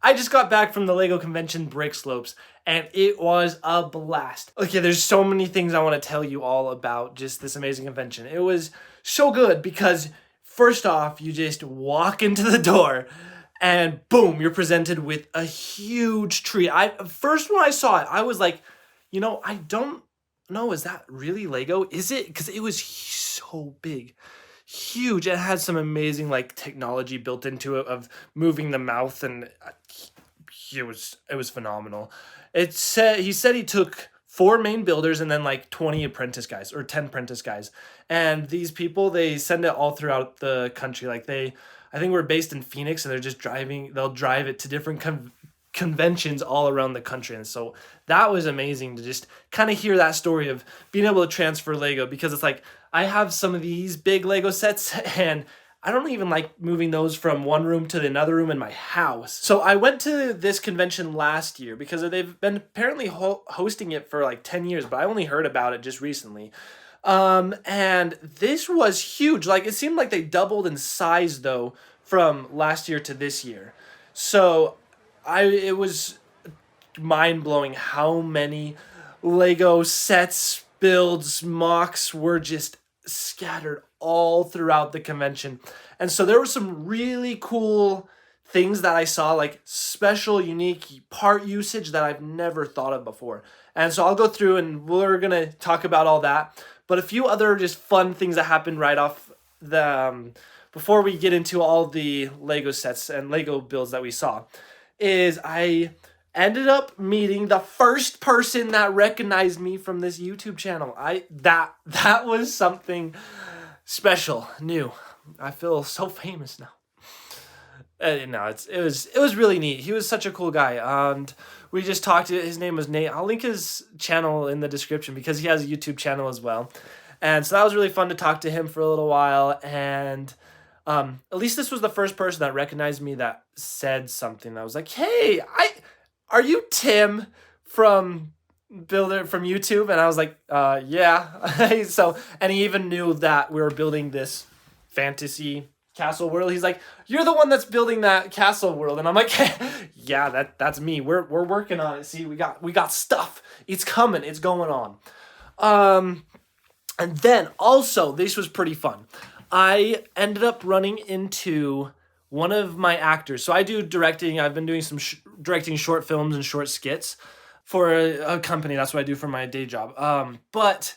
I just got back from the Lego convention BrickSlopes, and it was a blast. Okay, there's so many things I want to tell you all about just this amazing convention. It was so good because first off, you just walk into the door and boom, you're presented with a huge tree. First when I saw it, I was like, I don't know, is that really Lego? Is it? Because it was so big. Huge. It had some amazing like technology built into it of moving the mouth, and it was phenomenal. He said he took four main builders and then like 20 apprentice guys or 10 apprentice guys, and these people they send it all throughout the country. Like I think we're based in Phoenix, and they'll drive it to different conventions all around the country. And so that was amazing to just kind of hear that story of being able to transfer Lego, because it's like I have some of these big Lego sets and I don't even like moving those from one room to another room in my house. So I went to this convention last year because they've been apparently hosting it for like 10 years, but I only heard about it just recently. And this was huge. Like, it seemed like they doubled in size though from last year to this year. So it was mind-blowing how many Lego sets, builds, mocks were just scattered all throughout the convention. And so there were some really cool things that I saw, like special, unique part usage that I've never thought of before. And so I'll go through and we're going to talk about all that. But a few other just fun things that happened right off the before we get into all the Lego sets and Lego builds that we saw is I ended up meeting the first person that recognized me from this YouTube channel. That was something special, new. I feel so famous now. No, it was really neat. He was such a cool guy, and we just talked. His name was Nate. I'll link his channel in the description because he has a YouTube channel as well. And so that was really fun to talk to him for a little while. And at least this was the first person that recognized me that said something. I was like, "Hey, are you Tim from YouTube?" And I was like, "Yeah." So, and he even knew that we were building this fantasy castle world. He's like, "You're the one that's building that castle world." And I'm like, "Yeah, that's me. We're working on it. See, we got stuff. It's coming. It's going on." And then also, this was pretty fun. I ended up running into one of my actors. So I do directing. I've been doing some directing short films and short skits for a company. That's what I do for my day job. But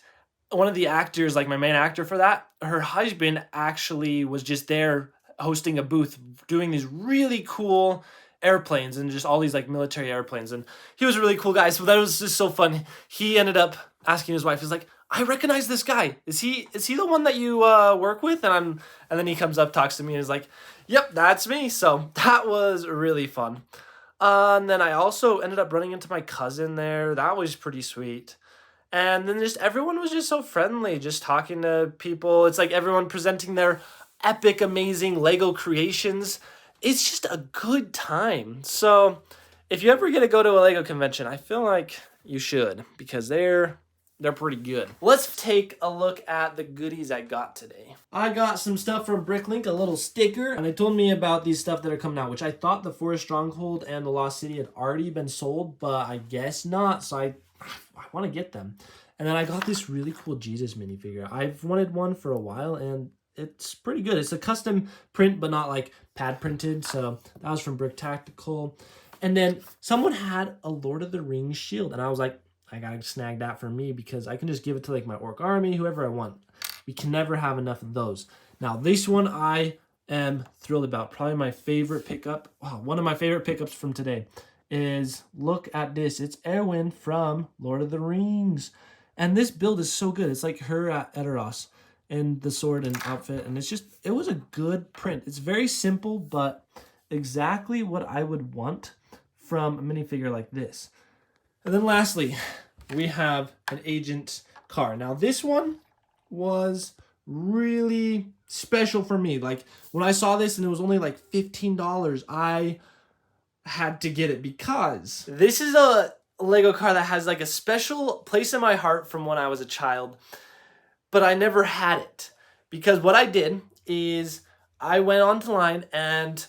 one of the actors, like my main actor for that, her husband actually was just there hosting a booth, doing these really cool airplanes and just all these like military airplanes. And he was a really cool guy. So that was just so fun. He ended up asking his wife, he's like, "I recognize this guy. Is he the one that you work with?" And then he comes up, talks to me, and is like, "Yep, that's me." So that was really fun. And then I also ended up running into my cousin there. That was pretty sweet. And then just everyone was just so friendly, just talking to people. It's like everyone presenting their epic, amazing Lego creations. It's just a good time. So if you ever get to go to a Lego convention, I feel like you should, because they're pretty good. Let's take a look at the goodies I got today. I got some stuff from Bricklink, a little sticker, and it told me about these stuff that are coming out, which I thought the Forest Stronghold and the Lost City had already been sold, but I guess not, so I want to get them. And then I got this really cool Jesus minifigure. I've wanted one for a while, and it's pretty good. It's a custom print, but not like pad printed, so that was from Brick Tactical. And then someone had a Lord of the Rings shield, and I was like, I gotta snag that for me because I can just give it to like my orc army, whoever I want. We can never have enough of those. Now this one I am thrilled about. Probably my favorite pickup. Wow, one of my favorite pickups from today is, look at this. It's Erwin from Lord of the Rings. And this build is so good. It's like her at Edoras in the sword and outfit. And it was a good print. It's very simple, but exactly what I would want from a minifigure like this. And then lastly, we have an agent car. Now this one was really special for me. Like when I saw this and it was only like $15, I had to get it because this is a Lego car that has like a special place in my heart from when I was a child, but I never had it because what I did is I went online and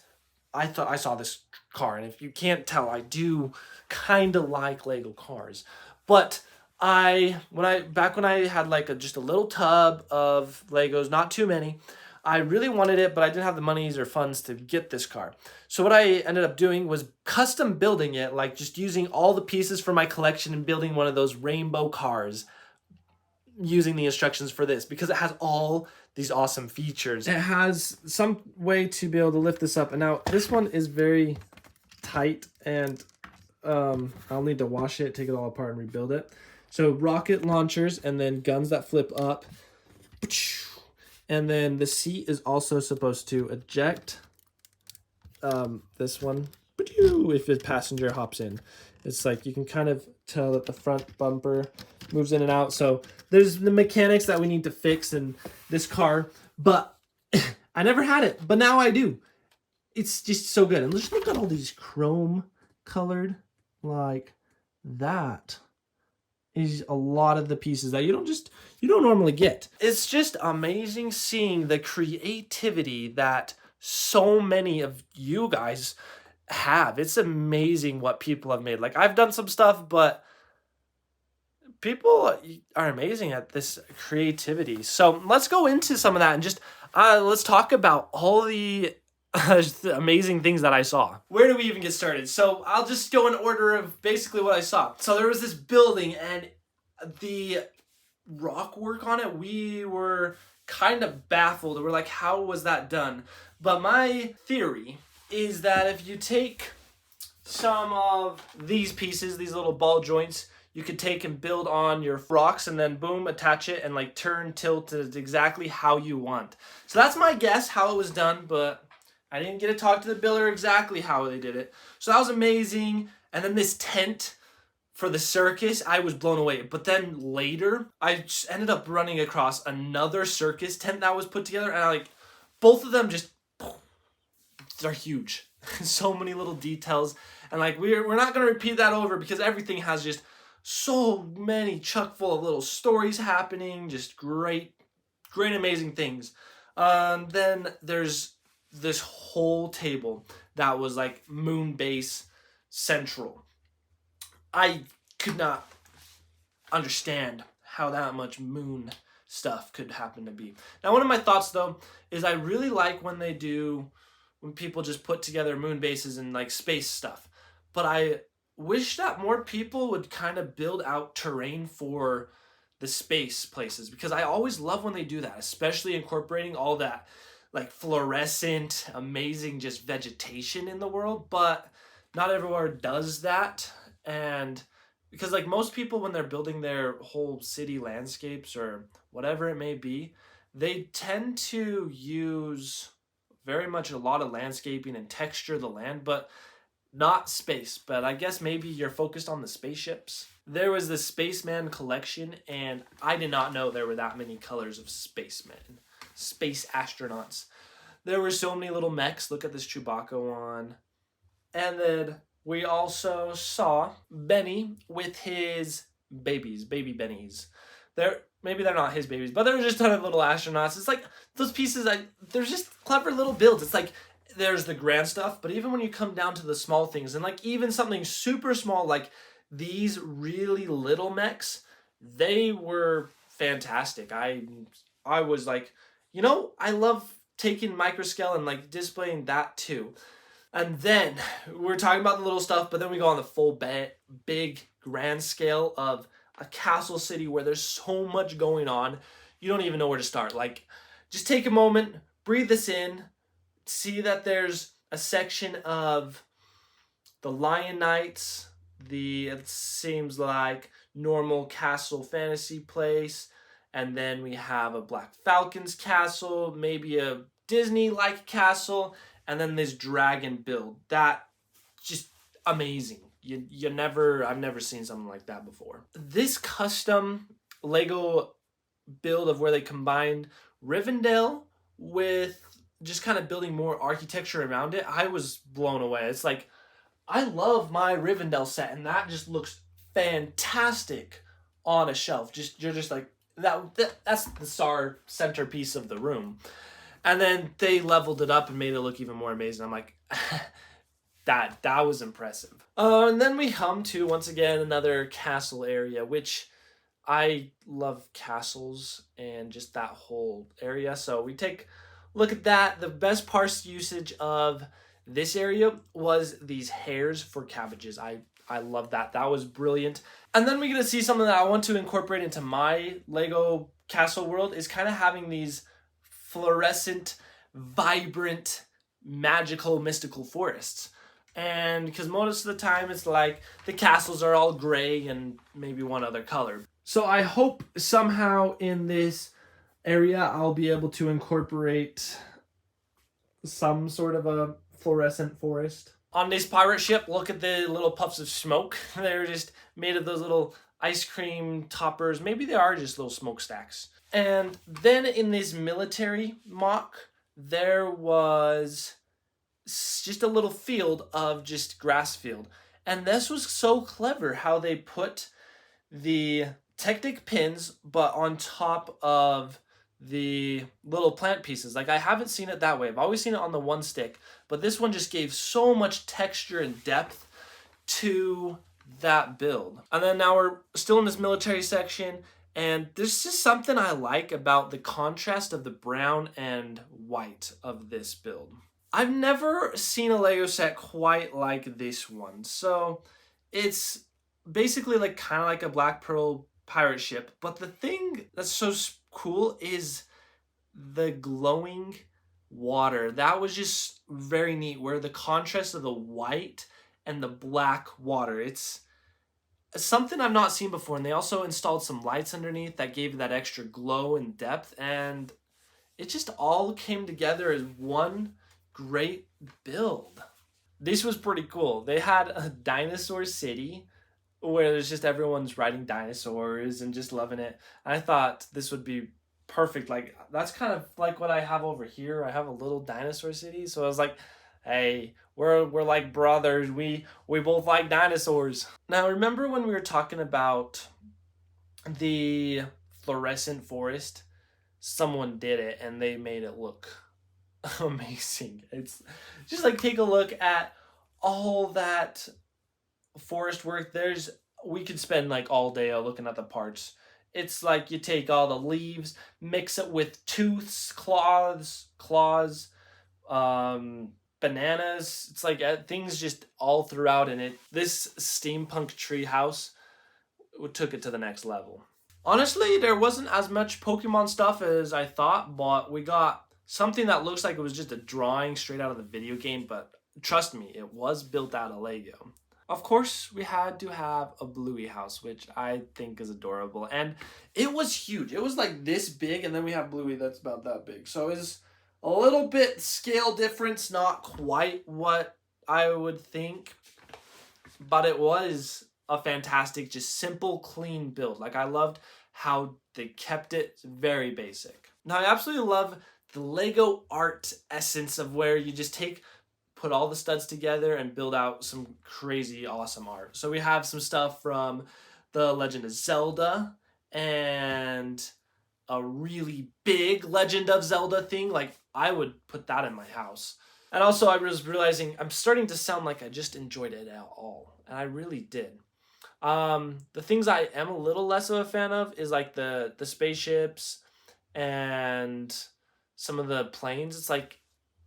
I thought I saw this car. And if you can't tell, I do kind of like Lego cars. But back when I had like just a little tub of Legos, not too many, I really wanted it, but I didn't have the monies or funds to get this car. So what I ended up doing was custom building it, like just using all the pieces from my collection and building one of those rainbow cars using the instructions for this because it has all these awesome features. It has some way to be able to lift this up. And now this one is very tight and I'll need to wash it, take it all apart and rebuild it. So rocket launchers and then guns that flip up. And then the seat is also supposed to eject this one if the passenger hops in. It's like you can kind of tell that the front bumper moves in and out. So there's the mechanics that we need to fix in this car, but I never had it, but now I do. It's just so good. And just look at all these chrome colored, like that is a lot of the pieces that you don't normally get. It's just amazing seeing the creativity that so many of you guys have. It's amazing what people have made. Like I've done some stuff, but people are amazing at this creativity. So let's go into some of that and just let's talk about all the amazing things that I saw. Where do we even get started? So I'll just go in order of basically what I saw. So there was this building and the rock work on it, we were kind of baffled. We're like, how was that done? But my theory is that if you take some of these pieces, these little ball joints, you could take and build on your rocks and then boom, attach it and like turn, tilt it exactly how you want. So that's my guess how it was done, but I didn't get to talk to the builder exactly how they did it. So that was amazing. And then this tent for the circus, I was blown away. But then later, I just ended up running across another circus tent that was put together. And both of them just, they're huge. So many little details. And like, we're not going to repeat that over because everything has just so many chock full of little stories happening. Just great, amazing things. Then there's this whole table that was like moon base central. I could not understand how that much moon stuff could happen to be. Now, one of my thoughts though is I really like when people just put together moon bases and like space stuff. But I wish that more people would kind of build out terrain for the space places because I always love when they do that, especially incorporating all that like fluorescent, amazing just vegetation in the world, but not everywhere does that. And because like most people when they're building their whole city landscapes or whatever it may be, they tend to use very much a lot of landscaping and texture of the land, but not space. But I guess maybe you're focused on the spaceships. There was the Spaceman collection, and I did not know there were that many colors of spacemen. Space astronauts. There were so many little mechs. Look at this Chewbacca one. And then we also saw Benny with his babies, baby Bennies. Maybe they're not his babies, but they're just a ton of little astronauts. It's like those pieces, they're just clever little builds. It's like there's the grand stuff, but even when you come down to the small things, and like even something super small like these really little mechs, they were fantastic. I was like, I love taking microscale and like displaying that too. And then we're talking about the little stuff, but then we go on the full big grand scale of a castle city where there's so much going on. You don't even know where to start. Like, just take a moment, breathe this in, see that there's a section of the Lion Knights, it seems like normal castle fantasy place, and then we have a Black Falcon's castle, maybe a Disney-like castle, and then this dragon build. That just amazing. I've never seen something like that before. This custom Lego build of where they combined Rivendell with just kind of building more architecture around it, I was blown away. It's like, I love my Rivendell set, and that just looks fantastic on a shelf. You're just like, that's the star centerpiece of the room. And then they leveled it up and made it look even more amazing. I'm like, that was impressive. And then we come to, once again, another castle area, which I love castles and just that whole area. So we take a look at that. The best parts usage of this area was these hairs for cabbages. I love that. That was brilliant. And then we get to see something that I want to incorporate into my Lego castle world is kind of having these fluorescent, vibrant, magical, mystical forests. And because most of the time it's like the castles are all gray and maybe one other color. So I hope somehow in this area I'll be able to incorporate some sort of a fluorescent forest. On this pirate ship, look at the little puffs of smoke. They're just made of those little ice cream toppers. Maybe they are just little smokestacks. And then in this military mock, there was just a little field of just grass field. And this was so clever how they put the Technic pins, but on top of the little plant pieces. Like, I haven't seen it that way. I've always seen it on the one stick, but this one just gave so much texture and depth to that build. And then now we're still in this military section, and there's just something I like about the contrast of the brown and white of this build. I've never seen a Lego set quite like this one. So it's basically like kind of like a Black Pearl pirate ship, but the thing that's so cool is the glowing water. That was just very neat, where the contrast of the white and the black water, it's something I've not seen before. And they also installed some lights underneath that gave that extra glow and depth, and it just all came together as one great build. This was pretty cool. They had a dinosaur city where there's just everyone's riding dinosaurs and just loving it. And I thought this would be perfect. Like, that's kind of like what I have over here. I have a little dinosaur city. So I was like, hey, we're like brothers. We both like dinosaurs. Now, remember when we were talking about the fluorescent forest? Someone did it and they made it look amazing. It's just like, take a look at all that forest work. We could spend like all day looking at the parts. It's like you take all the leaves, mix it with tooths, claws, bananas. It's like things just all throughout in it. This steampunk tree house took it to the next level. Honestly, there wasn't as much Pokemon stuff as I thought, but we got something that looks like it was just a drawing straight out of the video game, but trust me, it was built out of Lego. Of course, we had to have a Bluey house, which I think is adorable. And it was huge. It was like this big, and then we have Bluey that's about that big. So it's a little bit scale difference, not quite what I would think, but it was a fantastic, just simple, clean build. Like, I loved how they kept it very basic. Now, I absolutely love the Lego art essence of where you just put all the studs together and build out some crazy awesome art. So we have some stuff from The Legend of Zelda and a really big Legend of Zelda thing. Like, I would put that in my house. And also, I was realizing I'm starting to sound like I just enjoyed it at all. And I really did. The things I am a little less of a fan of is like the spaceships and some of the planes. It's like,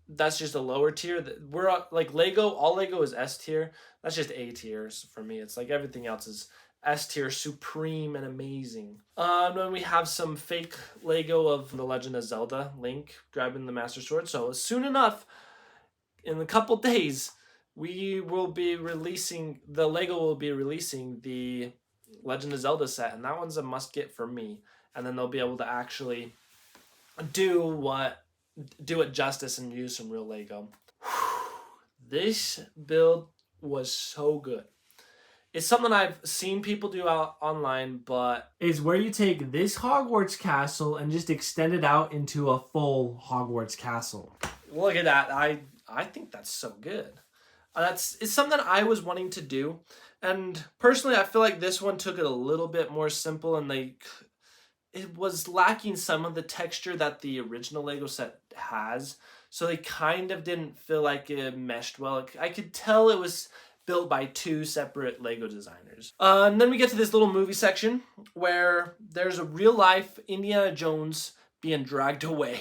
that's just a lower tier. We're like Lego, all Lego is S tier. That's just A tiers for me. It's like everything else is S tier, supreme and amazing. Then we have some fake Lego of The Legend of Zelda, Link grabbing the Master Sword. So soon enough, in a couple days, Lego will be releasing the Legend of Zelda set, and that one's a must get for me. And then they'll be able to actually do it justice and use some real Lego. This build was so good. It's something I've seen people do out online, but it's where you take this Hogwarts castle and just extend it out into a full Hogwarts castle. Look at that. I think that's so good. It's something I was wanting to do. And personally, I feel like this one took it a little bit more simple, and it was lacking some of the texture that the original Lego set has. so they kind of didn't feel like it meshed well. I could tell it was built by two separate Lego designers. And then we get to this little movie section where there's a real life Indiana Jones being dragged away.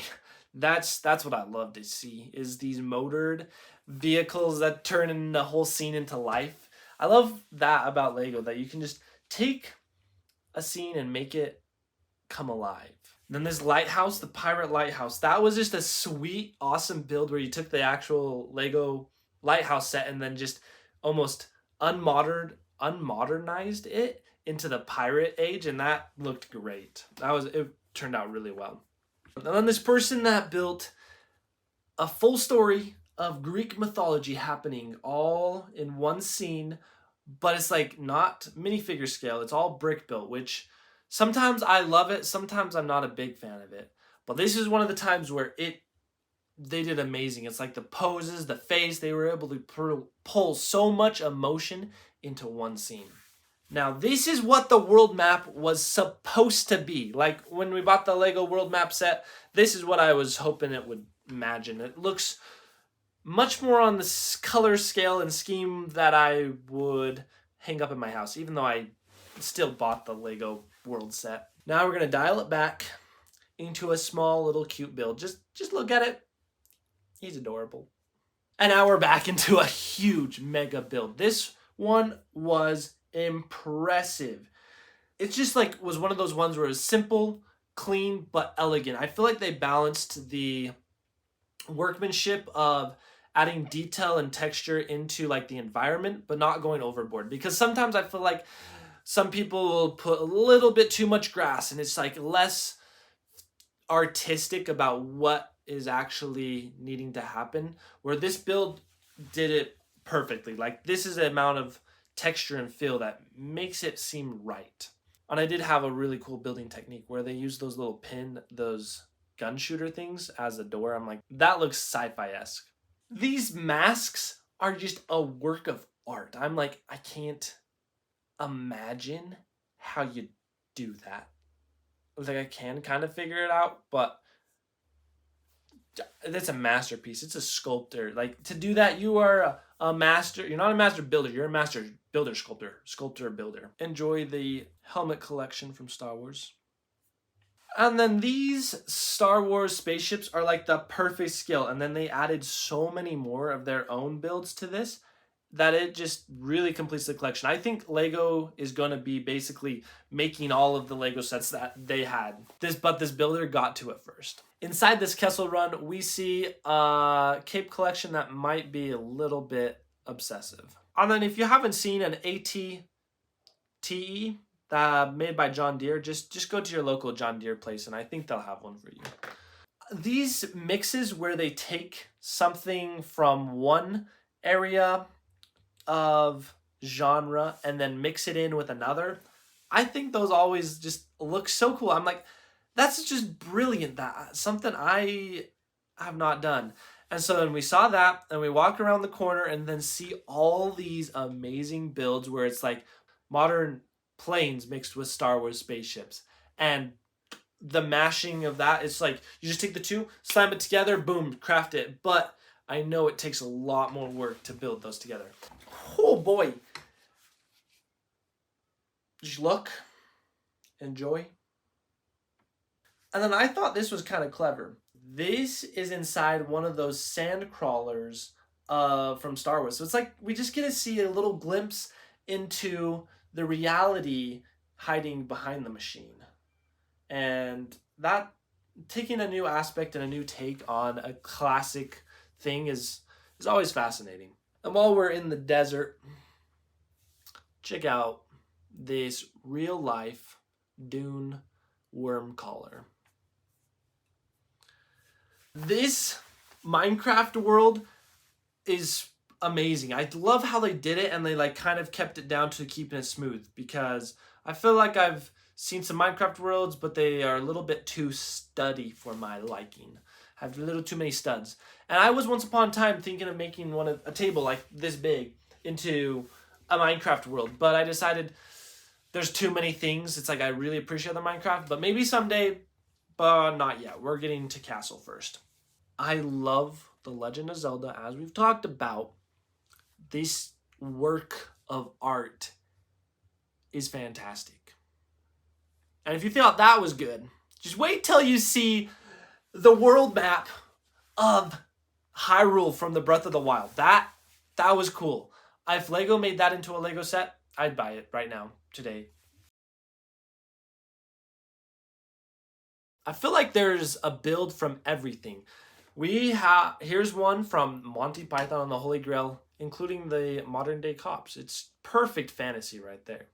That's what I love to see, is these motored vehicles that turn the whole scene into life. I love that about Lego, that you can just take a scene and make it come alive. Then this lighthouse, the pirate lighthouse, that was just a sweet, awesome build where you took the actual Lego lighthouse set and then just almost unmodernized it into the pirate age, and that looked great. It turned out really well. And then this person that built a full story of Greek mythology happening all in one scene, but it's like not minifigure scale, it's all brick built, which sometimes I love it, sometimes I'm not a big fan of it. But this is one of the times where they did amazing. It's like the poses, the face, they were able to pull so much emotion into one scene. Now, this is what the world map was supposed to be. Like, when we bought the Lego world map set, this is what I was hoping it would imagine. It looks much more on the color scale and scheme that I would hang up in my house, even though I still bought the Lego world set. Now we're going to dial it back into a small little cute build. Just look at it. He's adorable. And now we're back into a huge mega build. This one was impressive. It's just like was one of those ones where it was simple, clean, but elegant. I feel like they balanced the workmanship of adding detail and texture into like the environment, but not going overboard. Because sometimes I feel like some people will put a little bit too much grass and it's like less artistic about what is actually needing to happen, where this build did it perfectly. Like, this is the amount of texture and feel that makes it seem right. And I did have a really cool building technique where they used those little those gun shooter things as a door. I'm like, that looks sci-fi-esque. These masks are just a work of art. I'm like, I can't imagine how you do that. Like, I can kind of figure it out, but that's a masterpiece. It's a sculptor. Like, to do that, you are a master. You're not a master builder. You're a master builder, sculptor builder. Enjoy the helmet collection from Star Wars. And then these Star Wars spaceships are like the perfect scale. And then they added so many more of their own builds to this that it just really completes the collection. I think Lego is going to be basically making all of the Lego sets that they had. But this builder got to it first. Inside this Kessel Run, we see a cape collection that might be a little bit obsessive. And then if you haven't seen an AT-TE made by John Deere, just go to your local John Deere place and I think they'll have one for you. These mixes where they take something from one area of genre and then mix it in with another, I think those always just look so cool. I'm like, that's just brilliant. That's something I have not done. And so then we saw that and we walk around the corner and then see all these amazing builds where it's like modern planes mixed with Star Wars spaceships. And the mashing of that, it's like you just take the two, slam it together, boom, craft it. But I know it takes a lot more work to build those together. Oh boy. Just look, enjoy. And then I thought this was kind of clever. This is inside one of those sand crawlers from Star Wars. So it's like we just get to see a little glimpse into the reality hiding behind the machine. And that, taking a new aspect and a new take on a classic thing is always fascinating. And while we're in the desert, check out this real life dune worm collar. This Minecraft world is amazing. I love how they did it and they like kind of kept it down to keeping it smooth, because I feel like I've seen some Minecraft worlds, but they are a little bit too studdy for my liking. Have a little too many studs. And I was once upon a time thinking of making a table like this big into a Minecraft world, but I decided there's too many things. It's like I really appreciate the Minecraft, but maybe someday, but not yet. We're getting to castle first. I love The Legend of Zelda, as we've talked about, this work of art is fantastic. And if you thought that was good, just wait till you see the world map of Hyrule from the Breath of the Wild. That was cool. If Lego made that into a Lego set, I'd buy it right now, today. I feel like there's a build from everything. Here's one from Monty Python and the Holy Grail, including the modern day cops. It's perfect fantasy right there.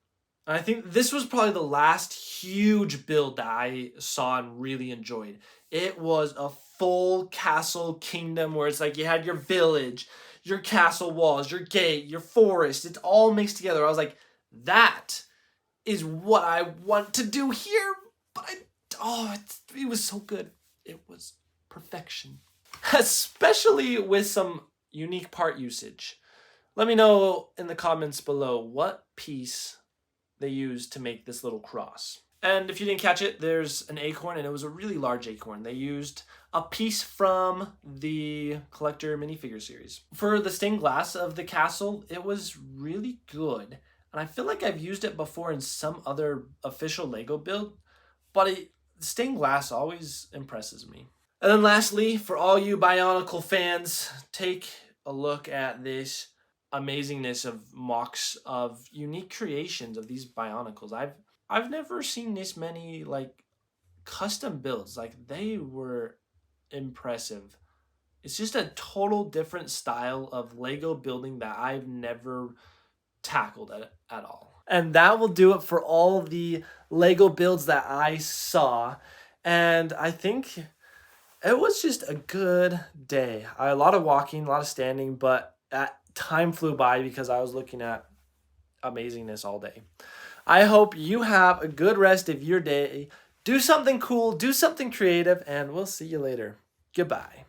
And I think this was probably the last huge build that I saw and really enjoyed. It was a full castle kingdom where it's like you had your village, your castle walls, your gate, your forest. It's all mixed together. I was like, that is what I want to do here. But it was so good. It was perfection. Especially with some unique part usage. Let me know in the comments below what piece they used to make this little cross. And if you didn't catch it, there's an acorn, and it was a really large acorn. They used a piece from the collector minifigure series. For the stained glass of the castle, it was really good. And I feel like I've used it before in some other official Lego build, but stained glass always impresses me. And then lastly, for all you Bionicle fans, take a look at this amazingness of mocks of unique creations of these Bionicles. I've never seen this many like custom builds. Like, they were impressive. It's just a total different style of Lego building that I've never tackled at all. And that will do it for all the Lego builds that I saw. And I think it was just a good day. A lot of walking, a lot of standing, but time flew by because I was looking at amazingness all day. I hope you have a good rest of your day. Do something cool, do something creative, and we'll see you later. Goodbye.